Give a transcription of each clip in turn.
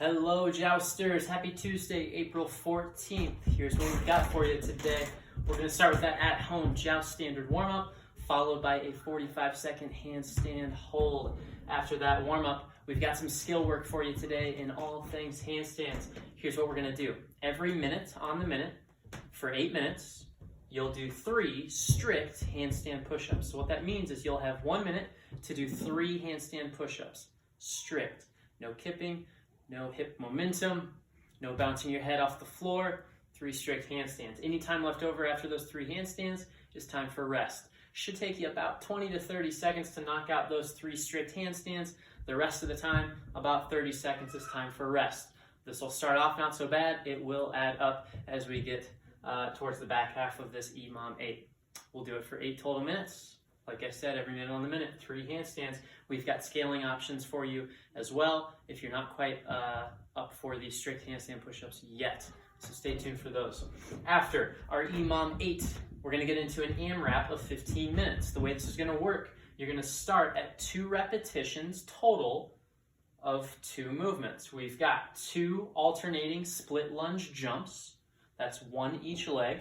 Hello, Jousters. Happy Tuesday, April 14th. Here's what we've got for you today. We're going to start with that at-home Joust standard warm-up, followed by a 45-second handstand hold. After that warm-up, we've got some skill work for you today in all things handstands. Here's what we're going to do. Every minute on the minute, for 8 minutes, you'll do 3 strict handstand push-ups. So what that means is you'll have 1 minute to do 3 handstand push-ups. Strict. No kipping. No hip momentum, no bouncing your head off the floor, 3 strict handstands. Any time left over after those 3 handstands is time for rest. Should take you about 20 to 30 seconds to knock out those 3 strict handstands. The rest of the time, about 30 seconds is time for rest. This will start off not so bad. It will add up as we get towards the back half of this EMOM 8. We'll do it for 8 total minutes. Like I said, every minute on the minute, 3 handstands. We've got scaling options for you as well if you're not quite up for these strict handstand push-ups yet. So stay tuned for those. After our EMOM 8, we're going to get into an AMRAP of 15 minutes. The way this is going to work, you're going to start at 2 repetitions total of 2 movements. We've got 2 alternating split lunge jumps. That's 1 each leg.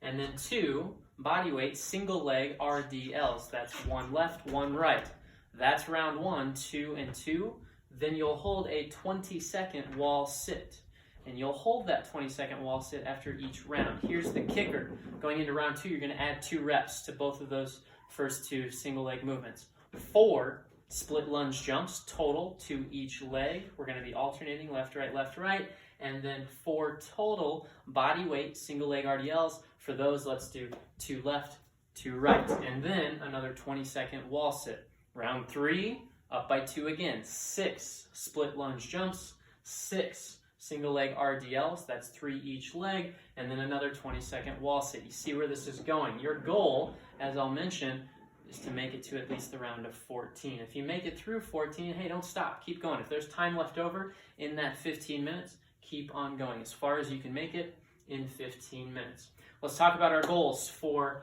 And then 2 bodyweight single leg RDLs. That's 1 left, 1 right. That's round 1, 2 and 2. Then you'll hold a 20-second wall sit. And you'll hold that 20-second wall sit after each round. Here's the kicker. Going into round 2, you're going to add 2 reps to both of those first 2 single leg movements. 4 split lunge jumps total to each leg. We're going to be alternating left, right. And then 4 total body weight single leg RDLs. For those, let's do 2 left, 2 right. And then another 20-second wall sit. Round 3, up by 2 again. 6 split lunge jumps, 6 single leg RDLs, that's 3 each leg, and then another 20-second wall sit. You see where this is going. Your goal, as I'll mention, is to make it to at least the round of 14. If you make it through 14, hey, don't stop. Keep going. If there's time left over in that 15 minutes, keep on going as far as you can make it in 15 minutes. Let's talk about our goals for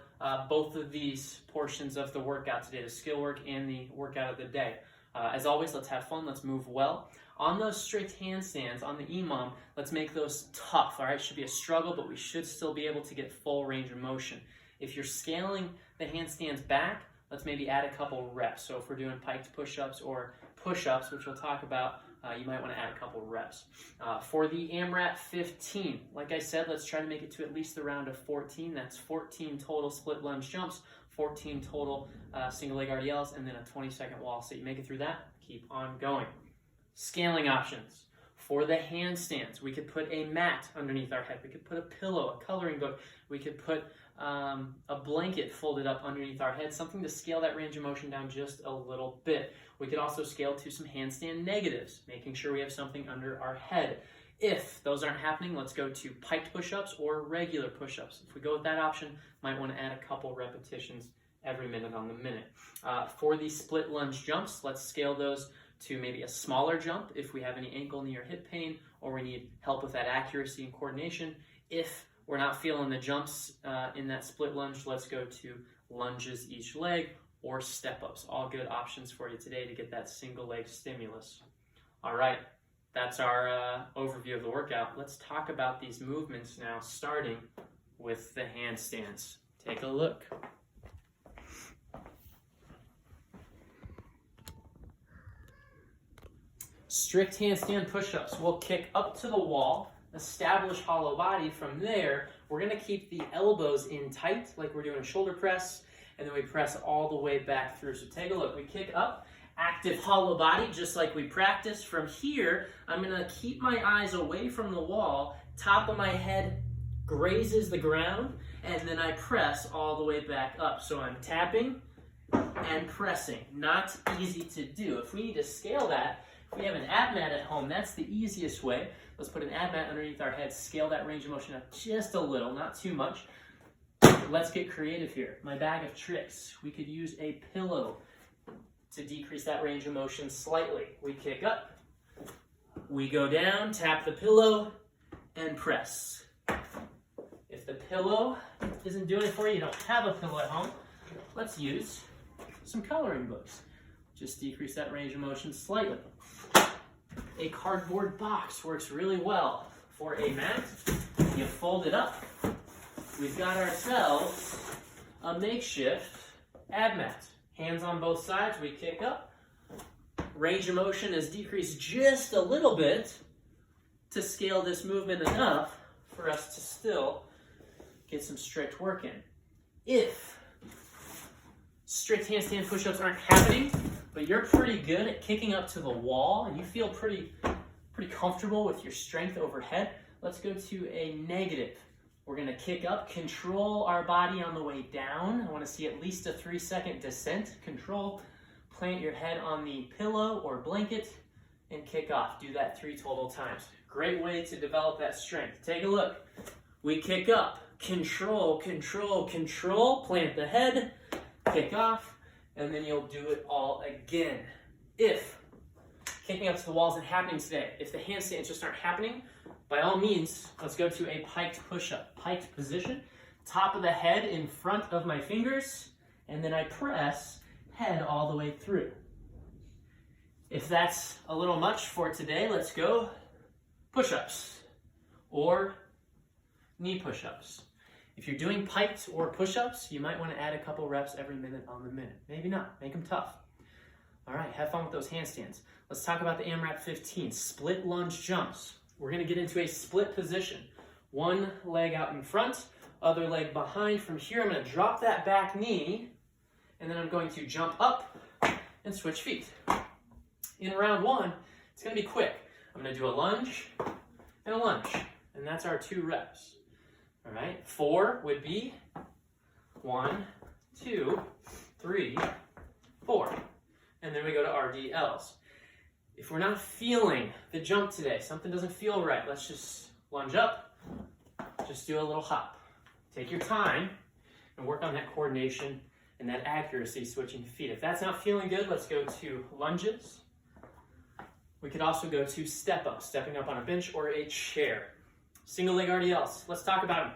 both of these portions of the workout today, the skill work and the workout of the day. As always, let's have fun. Let's move well. On those strict handstands, on the EMOM, let's make those tough. All right, should be a struggle, but we should still be able to get full range of motion. If you're scaling the handstands back, let's maybe add a couple reps. So if we're doing piked push-ups or push-ups, which we'll talk about, you might want to add a couple reps. For the AMRAP 15, like I said, let's try to make it to at least the round of 14. That's 14 total split lunge jumps, 14 total single leg RDLs, and then a 20-second wall. So you make it through that, keep on going. Scaling options. For the handstands, we could put a mat underneath our head. We could put a pillow, a coloring book. We could put a blanket folded up underneath our head, something to scale that range of motion down just a little bit. We could also scale to some handstand negatives, making sure we have something under our head. If those aren't happening, let's go to piked push-ups or regular push-ups. If we go with that option, might want to add a couple repetitions every minute on the minute. For the split lunge jumps, let's scale those to maybe a smaller jump if we have any ankle, knee, or hip pain, or we need help with that accuracy and coordination. If we're not feeling the jumps in that split lunge, let's go to lunges each leg or step-ups. All good options for you today to get that single leg stimulus. All right, that's our overview of the workout. Let's talk about these movements now, starting with the handstands. Take a look. Strict handstand push-ups. We'll kick up to the wall, establish hollow body. From there, we're going to keep the elbows in tight, like we're doing a shoulder press, and then we press all the way back through. So take a look. We kick up, active hollow body, just like we practiced. From here, I'm going to keep my eyes away from the wall. Top of my head grazes the ground, and then I press all the way back up. So I'm tapping and pressing. Not easy to do. If we need to scale that, if we have an ab mat at home, that's the easiest way. Let's put an ab mat underneath our head, scale that range of motion up just a little, not too much. Let's get creative here. My bag of tricks. We could use a pillow to decrease that range of motion slightly. We kick up, we go down, tap the pillow, and press. If the pillow isn't doing it for you, you don't have a pillow at home, let's use some coloring books. Just decrease that range of motion slightly. a cardboard box works really well for a mat. You fold it up. We've got ourselves a makeshift ab mat. Hands on both sides, we kick up. Range of motion is decreased just a little bit to scale this movement enough for us to still get some strict work in. If strict handstand push-ups aren't happening, but you're pretty good at kicking up to the wall and you feel pretty comfortable with your strength overhead, let's go to a negative. We're gonna kick up, control our body on the way down. I wanna see at least a 3-second descent. Control, plant your head on the pillow or blanket and kick off. Do that 3 total times. Great way to develop that strength. Take a look. We kick up, control, control, control, plant the head, kick off, and then you'll do it all again. If kicking up to the wall isn't happening today, if the handstands just aren't happening, by all means, let's go to a piked push-up. Piked position, top of the head in front of my fingers, and then I press head all the way through. If that's a little much for today, let's go push-ups or knee push-ups. If you're doing piked or push-ups, you might want to add a couple reps every minute on the minute. Maybe not, make them tough. All right, have fun with those handstands. Let's talk about the AMRAP 15, split lunge jumps. We're gonna get into a split position. One leg out in front, other leg behind. From here, I'm gonna drop that back knee, and then I'm going to jump up and switch feet. In round 1, it's gonna be quick. I'm gonna do a lunge and a lunge, and that's our 2 reps. All right, 4 would be 1, 2, 3, 4. And then we go to RDLs. If we're not feeling the jump today, something doesn't feel right, let's just lunge up, just do a little hop. Take your time and work on that coordination and that accuracy switching feet. If that's not feeling good, let's go to lunges. We could also go to step up, stepping up on a bench or a chair. Single leg RDLs, let's talk about them.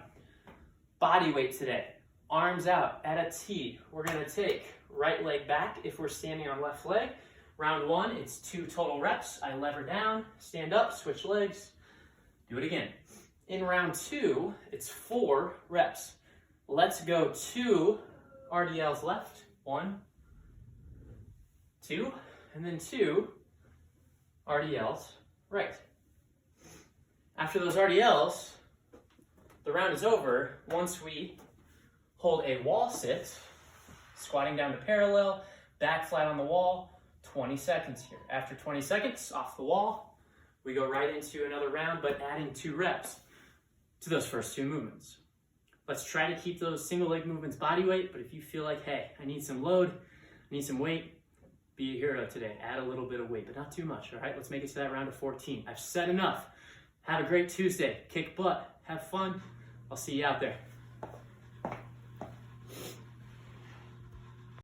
Body weight today, arms out at a T. We're gonna take right leg back if we're standing on left leg. Round 1, it's 2 total reps. I lever down, stand up, switch legs, do it again. In round 2, it's 4 reps. Let's go 2 RDLs left. 1, 2, and then 2 RDLs right. After those RDLs, the round is over once we hold a wall sit, squatting down to parallel, back flat on the wall, 20 seconds here. After 20 seconds, off the wall, we go right into another round, but adding 2 reps to those first 2 movements. Let's try to keep those single leg movements body weight, but if you feel like, hey, I need some load, I need some weight, be a hero today. Add a little bit of weight, but not too much, all right? Let's make it to that round of 14. I've said enough. Have a great Tuesday. Kick butt. Have fun. I'll see you out there.